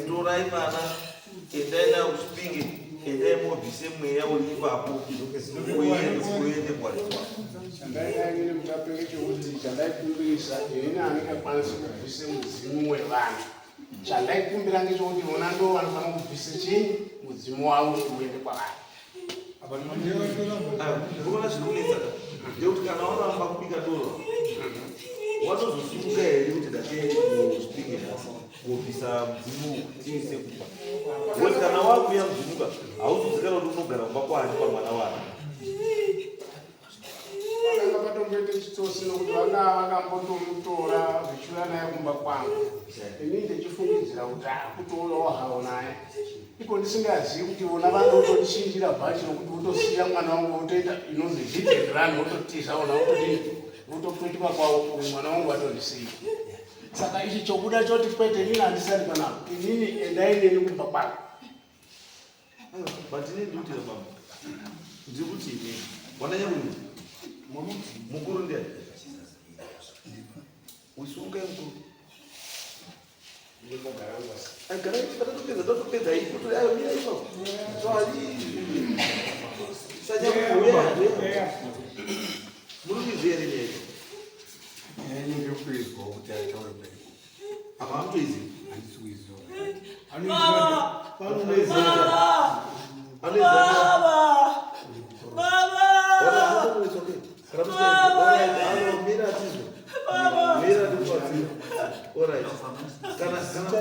Torai mana, kita nak speaking. Edemo bisemwe ya oliva hapo kuende kwa Shandai ngine mtapenge kuti shandai kumbisa ina anenge kwanisa kubvise mudzimu wevanhu. Shandai kumbira ngechoti vona ndo vanofana kubvise chini mudzimu wavo uende kwavanhu. Apa ndinoona zvinonetsa ndekuti kana waramba kubika doro watozosumuka here kuti dake kusvinge kubvisa mudzimu tiise kuti kana wakuya mudzimuka hauzodzikana kuti unogara kumba kwani pamwana wako Vakamboite chitsosi nokuti vanga vakambotomutora zvichiuya naye kumba kwangu. Ini ndichifungidzira kuti akutouyawo hawo naye. Iko ndisingazivi kuti vona vanotondichinjira bhachi nokuti votosiya mwana wangu votoita inonzi zvidhenderani vototiza vona votopetuka kwavo mwana wangu vatondisiya. Saka ichi chokuda choti kwete inini handisati panapo inini endai neni kumba kwangu. But ndine ndikuti mama ndikuti wananyamuri mukuru ndiani usunga mukuru agara tatopedza ikuti ayo mira ipapo so ali sajamuuya murikuzere neye ndikuizwa kuti ataure mberi apa hamutoizivi handisi kuizwa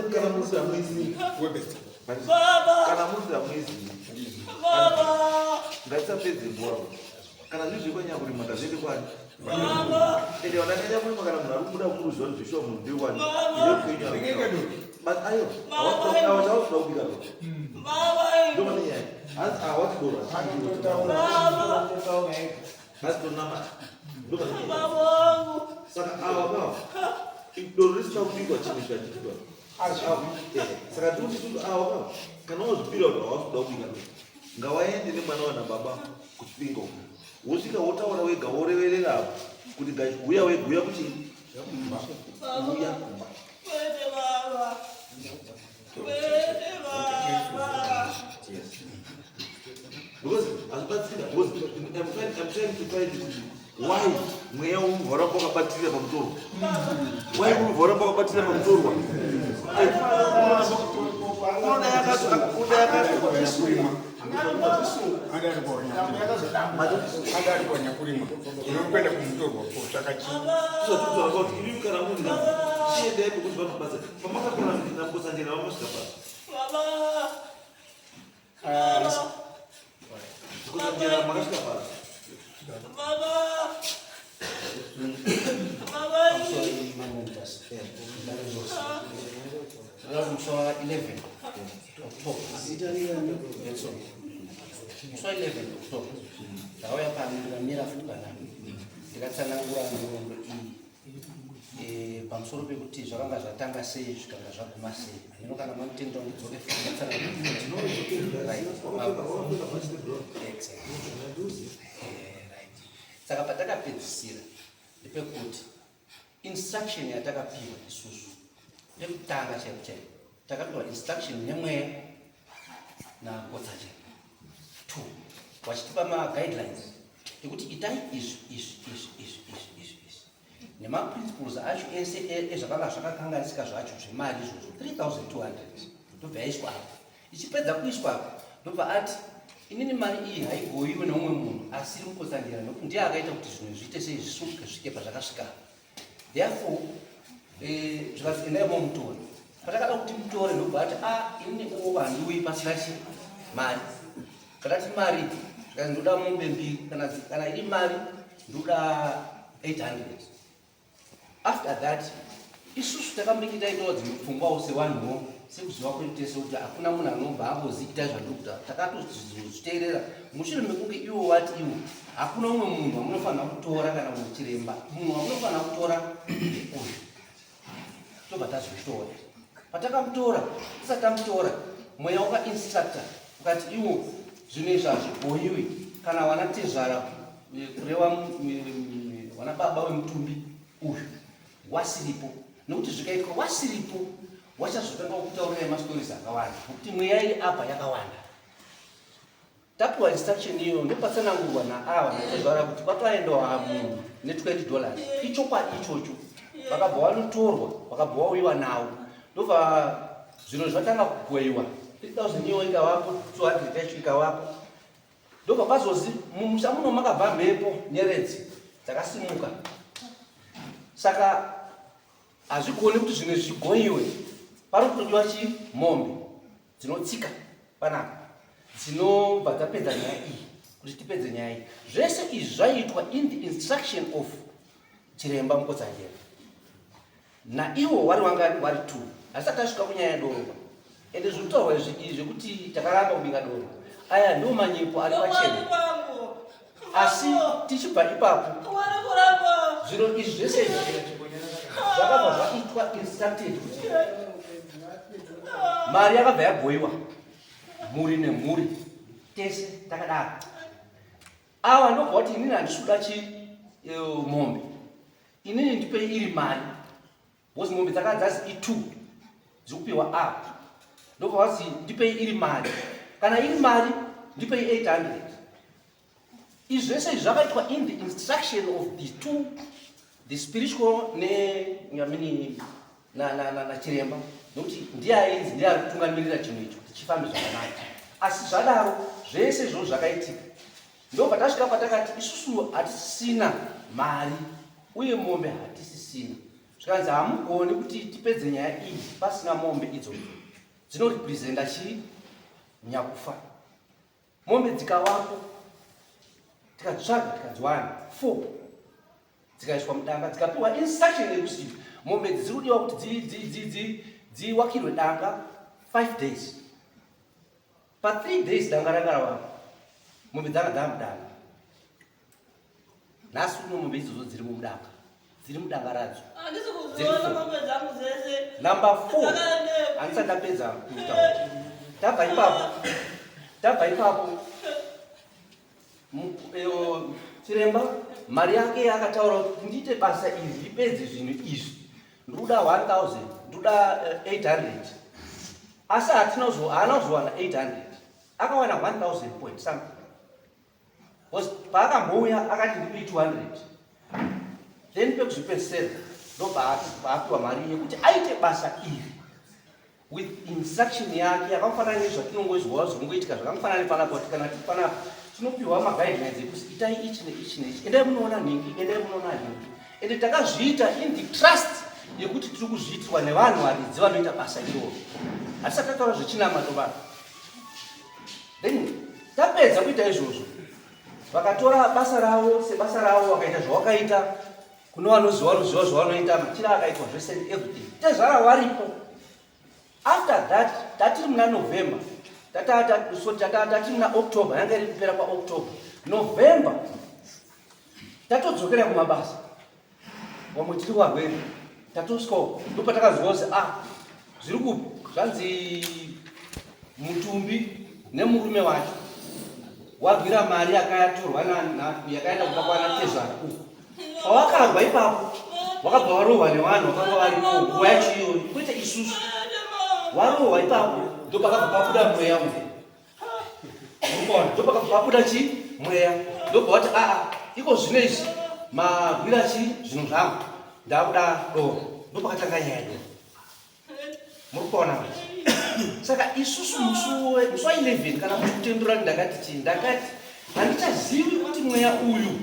kana muzi amwezi ngatisapedze nguva kana zvizvikwanya kuti makazviende kwani ende vandakanyamuri makana munhu ari kubuda kuruziva kuti zvishuwa munhu ndekwani ayo avachausida kubika lo ndomanenyaya hanzi awatidoro asitonama ndomanenyaya saka ava pavo doro risina kubikwa chimwe chikachitwa saka tikuti ava pavo kana wazvipira kuti hawasikuda kubika lo ngawaende nemwana wanababa kuchipinga uku wosvika wotaura wega woreverera kuti uya weguya kuchii uya kumba because azvibatsira because I'm trying to find kuti why mweya uruvhora pakabatirira pamutorwa why uruvhora pakabatirira pamutorwa andaribonyakurima inokwenda kumutorwa kuti iri kana munhu chiendai pekuti vanobasa pamakakona nambosanjena vamasvika pasi kusanjena makasvika pasi Soal 11 Soal 11 Ndauya pamira futi panapa ndikatsanangura ndxondo iyi pamusoro pekuti zvakanga zvatanga sei zvikanga zvaguma sei hino kana mamutenda ndidzoke saka patakapedzisira ndepekuti instruction yatakapiwa isusu yekutanga chaiko chaiko takapiwa instruction nemweya nakotsa chaiko 2 vachitipa maguidelines ekuti itai izvi nemaprinciples acho ese ezvakanga zvakakanganisika zvacho zvemari izvozvo 3200 ndobva yaiswa apo ichipedza kuiswa apo ndobva ati inini mari iyi haigoyiwe neumwe munhu asi iri mukosanjera nokuti ndiye akaita kuti zvinhu zviite sei zvisunguke zvisvike pazvakasvika therefore zvikati endai momutore patakada kuti mutore ndobva ati inini uwo handiuyi pasina chi mari kadati mari zvikati ndoda mombe mbiri kana iri mari ndoda 800 after that isusu takambenge taitawo dzimwe pfungwawo sevanhuwo sekuziva kwedu tese kuti hakuna munhu anobva ambozikita zvandikuta takatozviteerera mushure mekunge iwo vati iwo hakuna umwe munhu wamunofanira kutora kana muchiremba munhu wamunofanira kutora uyu tobva tazvitora patakamutora tisati tamutora mweya wakainstructa ukati iwo zvinhu izvi hazvigoyiwi kana wana tezvara kureva wana baba wemutumbi uyu wasiripo nokuti zvikaitwa wasiripo wachazotanga kutaurira mastorisi akawanda nokuti mweya iri apa yakawanda tapiwa instruction iyo ndopatsanangurwa naava natozvara kuti kwatoaendawo munhu ne$20 icho kwaichocho vakabva vanotorwa vakabva vauyiwa nawo ndobva zvinhu zvatanga kubweyiwa 3000 iyo ikavapo 200 yacho ikavapo ndobva kwazozi mumusha muno makabva mhepo nyeredzi dzakasimuka saka hazvigoni kuti zvimwe zvigoyiwe pari kutodiwa chimombe dzinotsika panapa dzinobva dzapedza nyaya iyi kuti tipedze nyaya iyi zvese izvi zvaiitwa in the instruction of chiremba Mukodzanjera naivo wari wangari wari 2 hasati tasvika kunyaya yedoroba ende zvinotaurwa izvi kuti takaramba kubika doro aya ndiwo manyepo ari pachena asi tichibva ipapo zviro izvi zvese izvi zvakabva zvaitwa instructed kuti mari yakabva yabhoyiwa mhuri nemhuri tese takadaro ava ndobva kuti inini handisikuda chimombe inini ndipe iri mari bhozi mombe dzakadzazi i2 dzikupiwa apa ndobva vazi ndipei iri mari kana iri mari ndipei 800 izvi zvese izvi zvakaitwa in the instruction of the two the spiritual nachiremba nokuti ndiye ainzi ndiye ari kutungamirira chinhu icho kuti chifambe zvakanaka asi zvadaro zvese izvozvo zvakaitika ndobva tasvika patakati isusu hatisisina mari uye mombe hatisisina zvikanzi hamugoni kuti tipedze nyaya iyi pasina mombe idzodzo dzinorepresenta chii nyakufa mombe dzikavapo tikadzitsvaga tikadziwana 4 dzikaiswa mudanga dzikapiwa instruction yekuti mombe dziri kudiwa kuti dziwakirwe danga 5 days pa 3 days danga ranga ravapo mombe dzanga dzava mudanga nhasi uno mombe idzodzo dziri mudanga dziri mudanga radzo number 4 handisati ndapedza kutaura tabva ipapo chiremba mari yake akataura kuti ndiite basa iri ndipedze zvinhu izvi ndikuda 1000 ndikuda 800 asi haana kuzowana 800 akawana 1000 point something because paakambouya akati ndipe 200 then pekuzvipedzisera ndobva apiwa mari yekuti aite basa iri with instruction yake yakafanana nezvatinongozwa zvinongoitika zvakafanana nepanapa kuti kana panapa tinopiwa maguidelines ekuti itai ichi neichi neichi endai munoona nhingi endai munoona nhingi ende takazviita in the trust yekuti tiri kuzviitirwa nevanhu varidzi vanoita basa iroro hatisati tataura zvechinamato vanhu then tapedza kuita izvozvo vakatora basa ravo sebasa ravo vakaita zvawakaita kuno vanoziva zvavanoita machira akaitwa zvese everything tezvara varipo after that tatiri muna November tatiri muna October yanga iri kupera kwaOctober November tatodzokera kumabasa vamwe tiri varwere tatosvikawo ndopatakaziva kuti zviri kupi zvanzi Mutumbi nemurume wacho wabvira mari yakatorwa yakaenda kuba kwana Tezvara pavakarwa ipapo vakabva varohwa nevanhu vakanga varipo nguva yacho iyoyo kwete isusu varohwa ipapo ndopakabva pabuda mweya ndopakabva pabuda chi mweya ndobva vati iko zvino izvi magwira chi zvinhu zvangu ndakuda doro ndopakatanga nyaya doro muri kuona saka isusu musi wa 11 kana kuti kutendura ndakati chii ndakati handichazivi kuti mweya uyu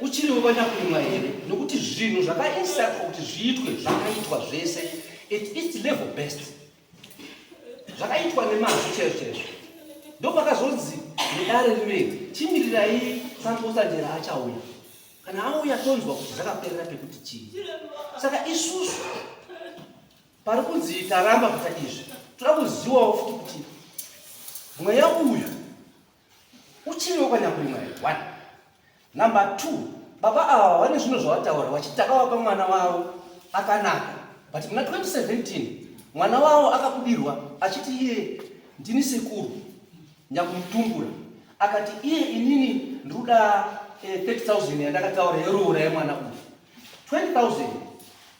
uchiriwo panyakurimwa here nokuti zvinhu zvakainstructwa kuti zviitwe zvakaitwa zvese at its level best zvakaitwa nemazvo chaizvo ndopakazonzi nedare rimwe chimirirai Mukodzanjera achauya kana auya tonzwa kuti zvakaperera pekuti chii saka isusu pari kunzi taramba kuita izvi toda kuzivawo futi kuti mweya uyu uchiriwo panyakurimwa here 1 number 2 baba ava vane zvinhu zvavataura vachiti takavapa mwana wavo akanaka but muna 2017 mwana wavo akabudirwa achiti iye ndini sekuru Nyakumutumbura akati iye inini ndikuda 30,000 yandakataura yeroora yemwana uyu 20,000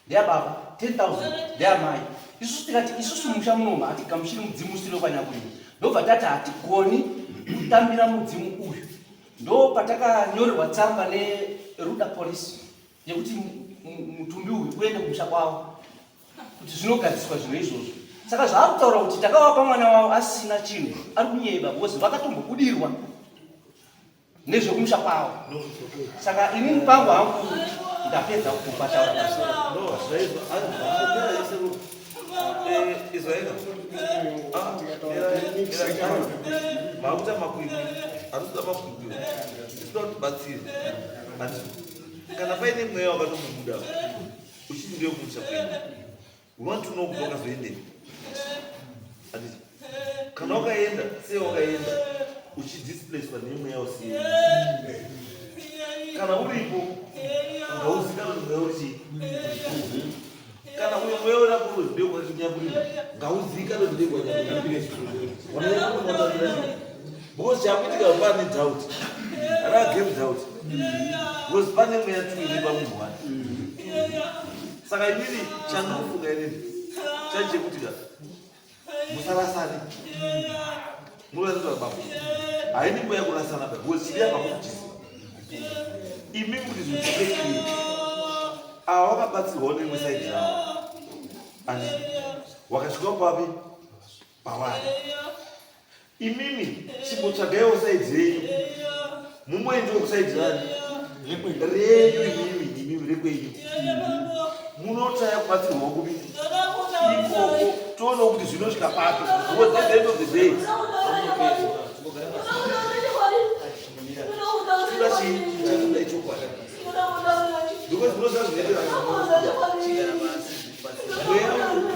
ndeyababa 10,000 ndeyamai isusu tikati isusu musha munoma hatigamuchiri mudzimusiro panyakurimwa ndobva tati hatigoni kutambira mudzimu uyu ndo patakanyorerwa tsamba neruda polisi yekuti mutumbi uyu uende kumusha kwavo kuti zvinogadziswa zvinhu izvozvo. Saka zvaakutaura kuti takavapa mwana wavo asina chinhu ari kunyeba because vakatombobudirwa nezvekumusha kwavo. Saka inini pangu hangu ndapedza kupataura pamusoro. No, Israel. Mafuta makwikwi arikuda makwikwi zvinotbatsira ati kana paine mweya wakatomubuda uchiti ndiyo kumusha kwenu unoti unokuti wakazoendei ati kana wakaenda sei wakaenda uchidisplacwa nemweya usiye kana uripo ngauzikana kuti mweya uchi kana uyo mweya urapo ndio kwa kunyabulira ngauzika ndo ndio kwa kunyabulira because chakuitika pane doubt ara game doubt because pane mweya tuiri pamunhu wani saka inini chandinofunga inini chaje kuti musarasane munoziva baba haini mweya kurasana pa because chiri apa kuchisi imi kuti zvichekekiri ava wakabatsirwawo nemwe saidi yavo ani wakasvika papi pawani imimi chimbotsvagaiwo saidi yenyu mumwendiwo kusaidi rani renyu imimi rekwenyu munotaya kubatsirwawo kupi ikoko toona kuti zvinosvika papi because at the end of the day chakudai chokwadi because munoziva zvinoendera mweya une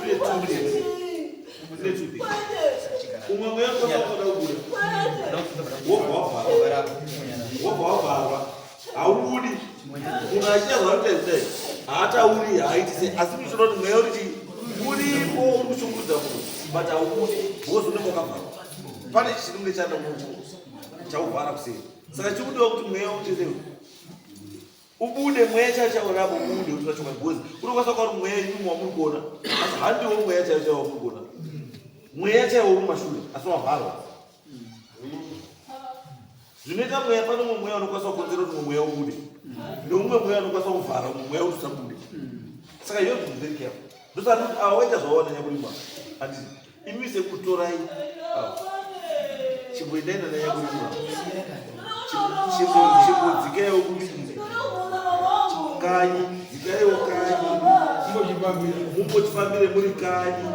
tumbi umwe mweya kwasauda kubuda wobva wabvarwa haudi munhu achinyazwa kutezidai haatauri haaiti sei asi muchinoda kuti mweya uri uripo uri kushungurudza munhu but haubudi because unenge wakabvarwa pane chinenge chanda chauvhara kuseri saka chikudiwa kuti mweya uchezeu ubude mweya chachaurapo ubude kuti vachoka because unokwanisa kuti mweya imi wamuri kuona asi handiwo mweya chaiwo chaiwo wamuri kuona mweya chaiwo uri mumashure asi wavharwa zvinoita mweya pane umwe mweya unokwanisa kukonzera kuti umwe mweya ubude neumwe mweya unokwanisa kuvhara umwe mweya kuti usabude saka iyo zvinhu very careful ndosati kuti ava waita zvawaona nyakurimba handiti imi sekutorai chimboendaenda nanyakurimba chimbodzikaiwo kuti kanyi dzikaiwo kanyi mumbotifambire muri kanyi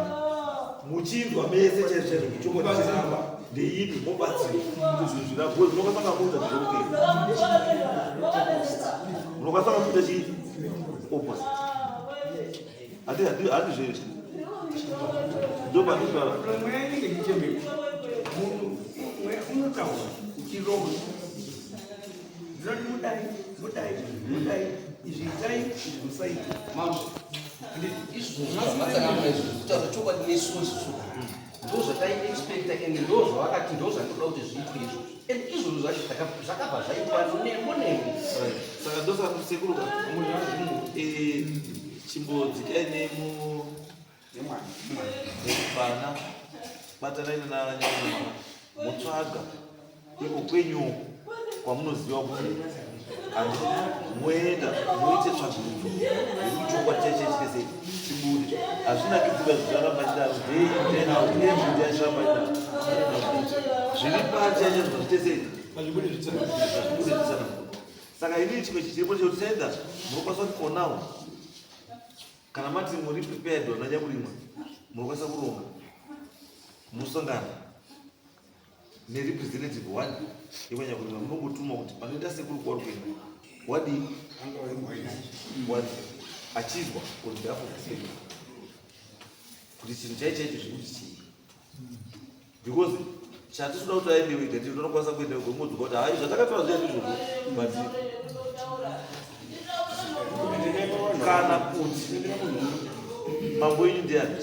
muchinzwa mese chaizvo chombotichiramba ndeipi mobatsira kuti zvinhu zviragozi unokasanga kuita zvirokei unokasanga kuita chii opposite handi zvezvo ndopandikara mweya inenge ichemeko munhu unotaura uchirohwa zvinoti mudai izvi itai izvi musaita Mambo izvo zvinozomatsanga kutaura chokwadi nesusu ndo zvataiexpecta ende ndo zvavakati ndo zvandoda kuti zviitwe izvo ende izvozvo zvacho zvakabva zvaitwa nembo nembo. saka ndosaka kusekuruka chimbodzikai nemufana batanaine nanyamwana motsvaga iko kwenyu kwamunoziva kuti moenda moite tsvagurudzo yekuti chokwadi chaichaichitesei chibude hazvinakidzika zvichiramba chidaro deimudi achiramba chidaro zviri pati achazva zvitesei zvibude zvisana. Saka inini chimwe chichiripo chekuti chaenda munokwanisa kuti onawo kana mati muri prepared vananyakurimwa munokwanisa kuronga musongana nerepresentative wadi yevanyakurimwa munongotuma kuti panoenda sekuru kwari kuenda wadi achizwa on behalf of the state kuti chinhu chaichaicho zvekuti chii because chatinoda kuti aende wega ndi unokwanisa kuenda wega umodzoka kuti hai zvatakatora zviya ndizvozvo but kana kuti mambo yenyu ndiani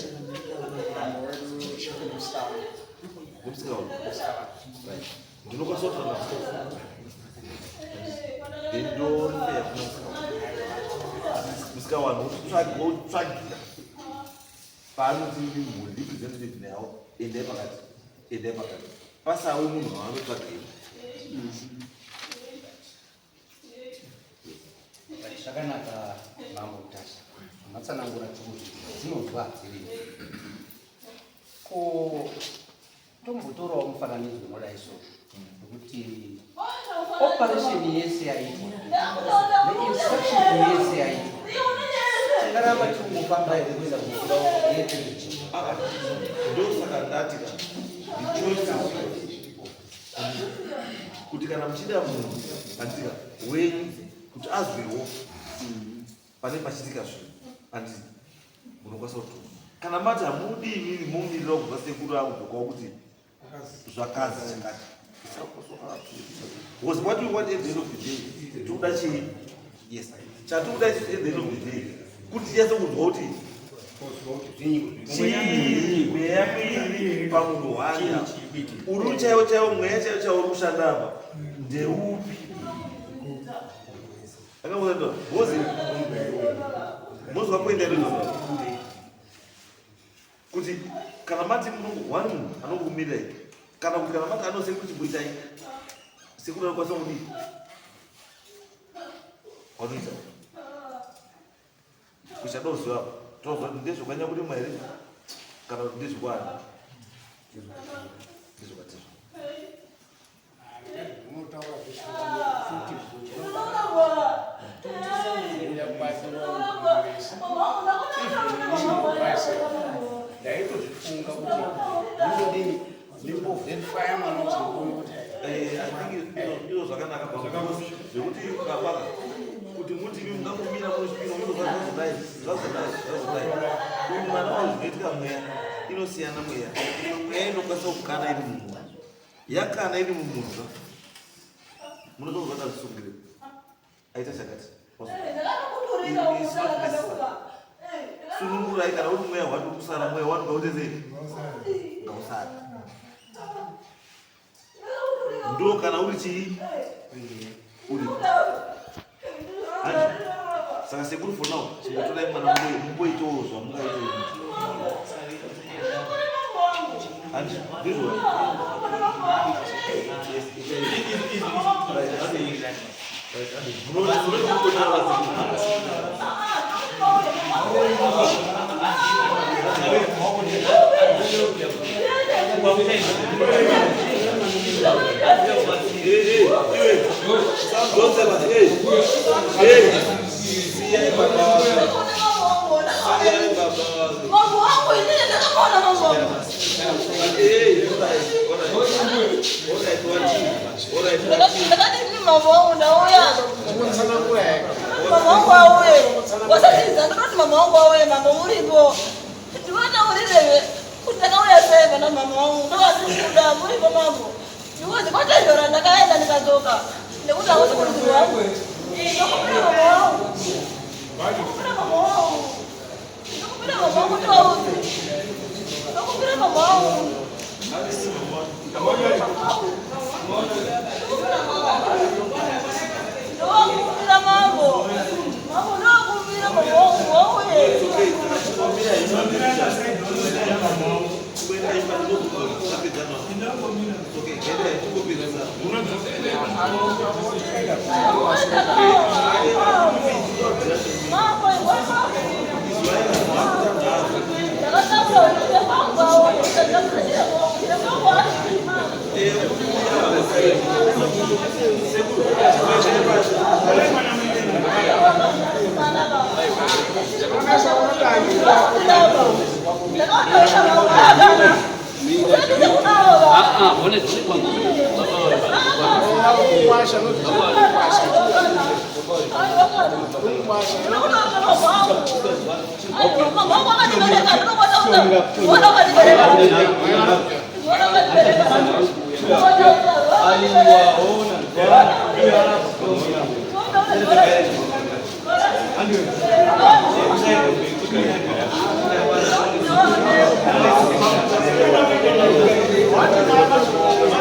ndinokwanisa kutora ndindombea kuna musika wanu wotsvagira paanoti representative nawo endai pakati pasawe munhu waanotsvagei. Zvakanaka mambo Mutasa. Matsanangura kuti dzinobva dziri. Ko tombotorawo mufananidzo unodai so kuti operation yese yaitwa neinstruction yese yaitwa tingaramba tingofamba kuenda kukurawo yeterechi. Ndosaka ndati ndichoice kuti kana muchida munhu andika wenyu kuti azwewo pane pachitika zvinhu andi munokwanisa kuti kana mati hamudi imini mumirira kubva sekuru angu dzokawo kuti zvakazi chakati because what we want at the end of the day tikuda chii? Yes, chatikuda at the end of the day kuti tinyatse kunzwa kuti chii mweya miri pamunhu hwanya uri chaiwo chaiwo mweya chaiwo chaiwo uri kushanda apa ndeupi? Akamuzato bozi mozwa kuenda ndo kuti kana mati munhu wani munhu anokumirai kana kuti kana mati anoziva kuti kuitai sekuda kwasa kudi wanoita kuchadozwa tozwa ndezvokanya kuti mairi kana kuti ndezvokwani ndezvokatizvo ndaitozvifunga kuti ndinodini ndimboverifya manoti kuti ndizvo zvakanaka zvekuti ukapaka kuti muti mungamumira munozvipira munozvazodai zvazodai uyu mwana wavo zvinoitika mweya inosiyana mweya mweya inokwanisa kukana iri mumunhu yakana iri mumunhu munozonzwa ndazvisungire aita chakati sunungurai kana kuti mweya wati kusara mweya wati ngautezei ngausara ndo kana uri chii uri saka sekuru for now chimotorai mwana mumboitawo zvamungaite ndizvo What